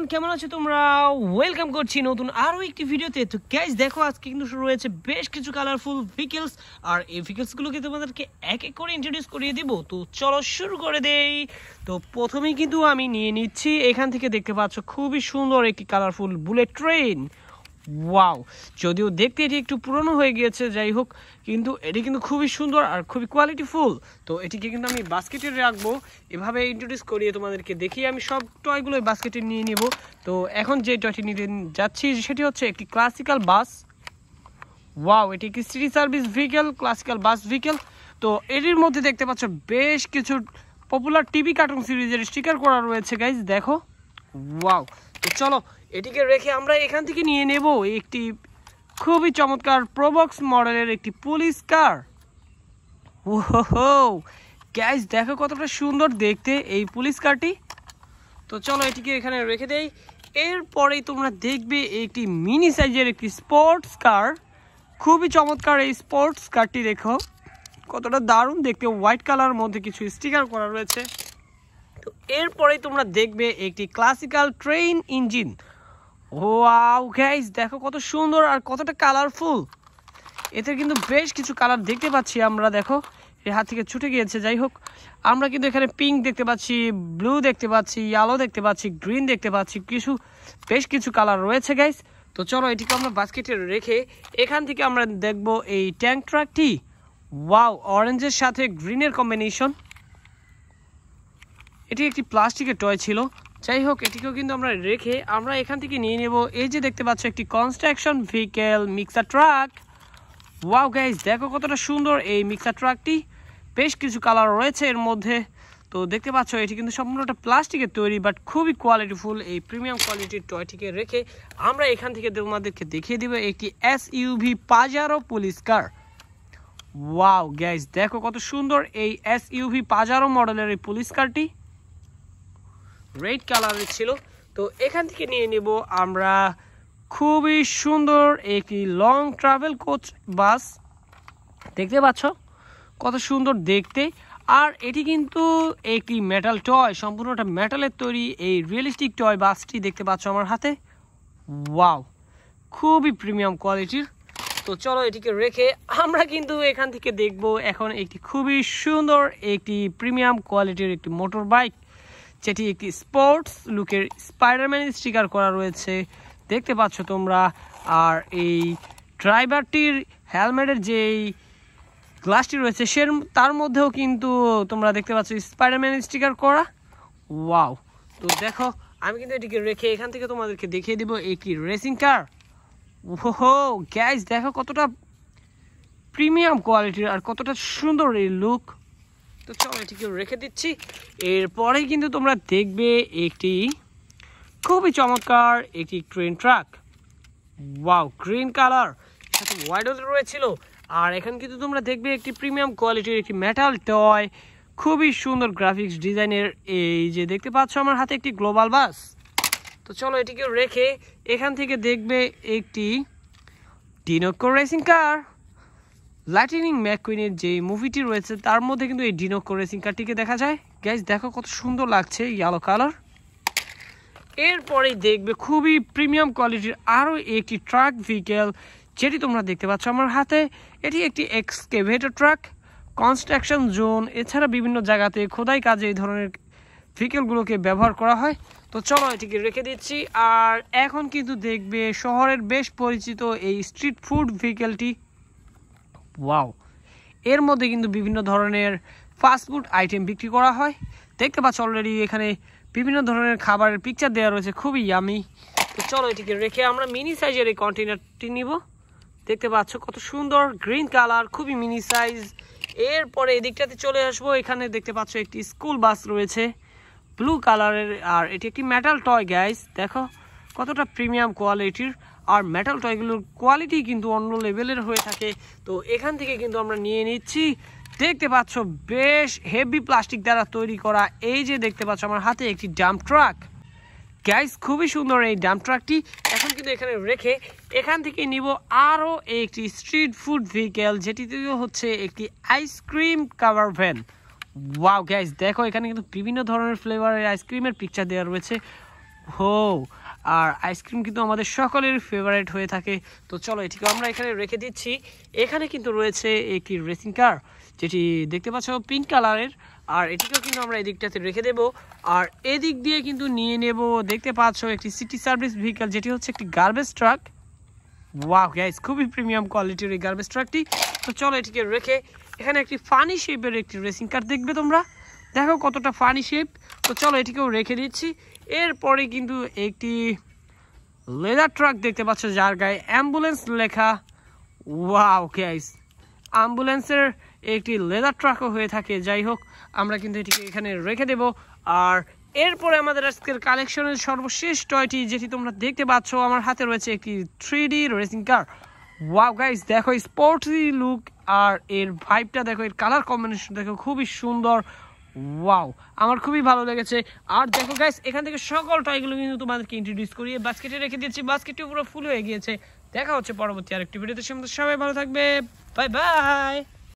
Everyone, কেমন আছো তোমরা? ওয়েলকাম করছি নতুন আরো একটি ভিডিওতে। তো গাইস দেখো, আজকে কিন্তু শুরু হয়েছে বেশ কিছু কালারফুল ভেহিকলস, আর এই ভেহিকলস গুলোকে তোমাদেরকে এক এক করে ইন্ট্রোডিউস করিয়ে দিব। তো চলো শুরু করে দেই। তো প্রথমেই কিন্তু আমি নিয়ে নিচ্ছি, এখান থেকে দেখতে পাচ্ছ খুবই সুন্দর একটি কালারফুল বুলেট ট্রেন। ওয়াও, যদিও দেখতে এটি একটু পুরনো হয়ে গিয়েছে, যাই হোক কিন্তু এটি কিন্তু খুবই সুন্দর আর খুবই কোয়ালিটিফুল। তো এটিকে কিন্তু আমি বাস্কেটে রাখবো, এভাবে ইন্ট্রোডিউস করিয়ে তোমাদেরকে দেখিয়ে আমি সব টয়গুলো বাস্কেটে নিয়ে নিব। তো এখন যে টয়টি নিতে যাচ্ছি সেটি হচ্ছে একটি ক্লাসিক্যাল বাস। ওয়াও, এটি একটি সিটি সার্ভিস ভেহিকেল, ক্লাসিক্যাল বাস ভেহিকেল। তো এটির মধ্যে দেখতে পাচ্ছ বেশ কিছু পপুলার টিভি কার্টুন সিরিজের স্টিকার করা রয়েছে গাইজ, দেখো। ওয়াও, তো চলো এটিকে রেখে আমরা এখান থেকে নিয়ে নেব একটি খুবই চমৎকার প্রোবক্স মডেলের একটি পুলিশ কার। ওহো গাইজ, দেখো কতটা সুন্দর দেখতে এই পুলিশ কারটি। তো চলো এটিকে এখানে রেখে দেই। এরপরেই তোমরা দেখবে একটি মিনি সাইজের একটি স্পোর্টস কার। খুবই চমৎকার এই স্পোর্টস কারটি, দেখো কতটা দারুণ দেখতে, হোয়াইট কালারের মধ্যে কিছু স্টিকার করা রয়েছে। তো এরপরেই তোমরা দেখবে একটি classical train engine. Wow guys, দেখো কত সুন্দর আর কতটা কালারফুল। এতে কিন্তু বেশ কিছু কালার দেখতে পাচ্ছি আমরা, দেখো এর হাত থেকে ছুটে গিয়েছে। যাই হোক, আমরা কিন্তু এখানে পিঙ্ক দেখতে পাচ্ছি, ব্লু দেখতে পাচ্ছি, ইয়েলো দেখতে পাচ্ছি, গ্রিন দেখতে পাচ্ছি, বেশ কিছু কালার রয়েছে গাইস। তো চলো এটিকে আমরা বাস্কেটে রেখে এখান থেকে আমরা দেখব এই ট্যাঙ্ক ট্রাকটি। ওয়াও, অরেঞ্জের সাথে গ্রিনের কম্বিনেশন। এটি একটি প্লাস্টিকের টয় ছিল, যাই হোক এটিকেও কিন্তু আমরা রেখে আমরা এখান থেকে নিয়ে নেব এই যে দেখতে পাচ্ছ একটি construction vehicle mixer truck. Wow guys, দেখো কতটা সুন্দর এই মিক্সার ট্রাকটি, বেশ কিছু কালার রয়েছে এর মধ্যে। তো দেখতে পাচ্ছ এটি কিন্তু সম্পূর্ণটা প্লাস্টিকের তৈরি, বাট খুবই কোয়ালিটিফুল। এই প্রিমিয়াম কোয়ালিটির টয়টিকে রেখে আমরা এখান থেকে তোমাদেরকে দেখিয়ে দিব একটি এসইউভি পাজারো পুলিশ কার। ওয়াও গাইস, দেখো কত সুন্দর এই এসইউভি পাজারো মডেলের এই পুলিশ কারটি, রেড কালারের ছিল। তো এখান থেকে নিয়ে নেব আমরা খুবই সুন্দর একটি লং ট্রাভেল কোচ বাস। দেখতে পাচ্ছ কত সুন্দর দেখতে, আর এটি কিন্তু একটি মেটাল টয়, সম্পূর্ণটা মেটালের তৈরি এই রিয়েলিস্টিক টয় বাসটি দেখতে পাচ্ছ আমার হাতে। ওয়াও, খুবই প্রিমিয়াম কোয়ালিটির। তো চলো এটিকে রেখে আমরা কিন্তু এখান থেকে দেখব এখন একটি খুবই সুন্দর একটি প্রিমিয়াম কোয়ালিটির একটি মোটর বাইক, যেটি একটি স্পোর্টস লুকের স্পাইডারম্যান স্টিকার করা রয়েছে, দেখতে পাচ্ছ তোমরা। আর এই ড্রাইভারটির হেলমেটের যেই গ্লাসটি রয়েছে তার মধ্যেও কিন্তু তোমরা দেখতে পাচ্ছ স্পাইডারম্যান স্টিকার করা। ওয়াও, তো দেখো আমি কিন্তু এটিকে রেখে এখান থেকে তোমাদেরকে দেখিয়ে দিব একটি রেসিং কার। ওহো গাইস, দেখো কতটা প্রিমিয়াম কোয়ালিটির আর কতটা সুন্দর এই লুক। তো চলো এটিকে রেখে দিচ্ছি। এরপরে কিন্তু তোমরা দেখবে একটি খুবই চমৎকার একটি train truck. Wow, green colour সাথে হোয়াইট রয়েছিল। আর এখানে কিন্তু তোমরা দেখবে একটি প্রিমিয়াম কোয়ালিটির একটি মেটাল টয়, খুবই সুন্দর গ্রাফিক্স ডিজাইনের। এই যে দেখতে পাচ্ছ আমার হাতে একটি গ্লোবাল বাস। তো চলো এটিকে রেখে এখান থেকে দেখবে একটি ডিনোকো রেসিং কার। লাইটনিং ম্যাককুইনের যে মুভিটি রয়েছে তার মধ্যে কিন্তু এই ডিনোকো রেসিং কারটিকে দেখা যায়। গাইজ দেখো কত সুন্দর লাগছে, ইয়েলো কালার। এরপরেই দেখবে খুবই প্রিমিয়াম কোয়ালিটির আরও একটি ট্রাক ভেহিকেল, যেটি তোমরা দেখতে পাচ্ছ আমার হাতে। এটি একটি এক্সকেভেটর ট্রাক, কনস্ট্রাকশন জোন এছাড়া বিভিন্ন জায়গাতে খোদাই কাজে এই ধরনের ভেহিকেলগুলোকে ব্যবহার করা হয়। তো চলো এটিকে রেখে দিচ্ছি। আর এখন কিন্তু দেখবে শহরের বেশ পরিচিত এই স্ট্রিট ফুড ভেহিকেলটি। ওয়াও, এর মধ্যে কিন্তু বিভিন্ন ধরনের ফাস্টফুড আইটেম বিক্রি করা হয়, দেখতে পাচ্ছ অলরেডি এখানে বিভিন্ন ধরনের খাবারের পিকচার দেওয়া রয়েছে, খুবই ইয়ামি। তো চলো এটিকে রেখে আমরা মিনি সাইজের এই কন্টেনারটি নিব। দেখতে পাচ্ছ কত সুন্দর গ্রিন কালার, খুবই মিনি সাইজ। এরপরে এদিকটাতে চলে আসবো, এখানে দেখতে পাচ্ছ একটি স্কুল বাস রয়েছে ব্লু কালারের, আর এটি একটি মেটাল টয় গাইস, দেখো কতটা প্রিমিয়াম কোয়ালিটির। আর মেটাল টয়গুলোর কোয়ালিটি কিন্তু অন্য লেভেলের হয়ে থাকে। তো এখান থেকে কিন্তু আমরা নিয়ে নিচ্ছি, দেখতে পাচ্ছ বেশ হেভি প্লাস্টিক দ্বারা তৈরি করা এই যে দেখতে পাচ্ছ আমার হাতে একটি ডাম্প ট্রাক। গাইস খুবই সুন্দর এই ডাম্প ট্রাকটি। এখন কিন্তু এখানে রেখে এখান থেকে নিব আরও একটি স্ট্রিট ফুড ভেহিকেল, যেটিতে হচ্ছে একটি ice cream cover van. Wow guys, দেখো এখানে কিন্তু বিভিন্ন ধরনের ফ্লেভারের আইসক্রিমের পিকচার দেওয়া রয়েছে। হো, আর আইসক্রিম কিন্তু আমাদের সকলের ফেভারিট হয়ে থাকে। তো চলো এটিকে আমরা এখানে রেখে দিচ্ছি। এখানে কিন্তু রয়েছে একটি রেসিং কার, যেটি দেখতে পাচ্ছ পিঙ্ক কালারের, আর এটিকেও কিন্তু আমরা এদিকটাতে রেখে দেব। আর এদিক দিয়ে কিন্তু নিয়ে নেব, দেখতে পাচ্ছ একটি সিটি সার্ভিস ভেহিকল, যেটি হচ্ছে একটি গার্বেজ ট্রাক। ওয়াও গাইস, খুবই প্রিমিয়াম কোয়ালিটির এই গার্বেজ ট্রাকটি। তো চলো এটিকে রেখে এখানে একটি ফানি শেপের একটি রেসিং কার দেখবে তোমরা, দেখো কতটা ফানি শেপ। তো চলো এটিকেও রেখে দিচ্ছি। এরপরে কিন্তু একটি লেদার ট্রাক দেখতে পাচ্ছ, যার গায়ে অ্যাম্বুলেন্স লেখা। ওয়াও গাইস, অ্যাম্বুলেন্সের একটি লেদার ট্রাকও হয়ে থাকে। যাই হোক, আমরা কিন্তু এটিকে এখানে রেখে দেব। আর এরপরে আমাদের আজকের কালেকশনের সর্বশেষ টয়টি, যেটি তোমরা দেখতে পাচ্ছ আমার হাতে, রয়েছে একটি 3D racing car. Wow guys, দেখো স্পোর্টসি লুক, আর এর ভাইবটা দেখো, এর কালার কম্বিনেশন দেখো, খুবই সুন্দর। ওয়াও, আমার খুবই ভালো লেগেছে। আর দেখো গাইস, এখান থেকে সকল টয়গুলো কিন্তু তোমাদেরকে ইন্ট্রোডিউস করিয়ে বাস্কেটে রেখে দিয়েছি। বাস্কেটটি পুরো ফুল হয়ে গিয়েছে। দেখা হচ্ছে পরবর্তী আরেকটি ভিডিওতে। সবাই ভালো থাকবে, বাই বাই।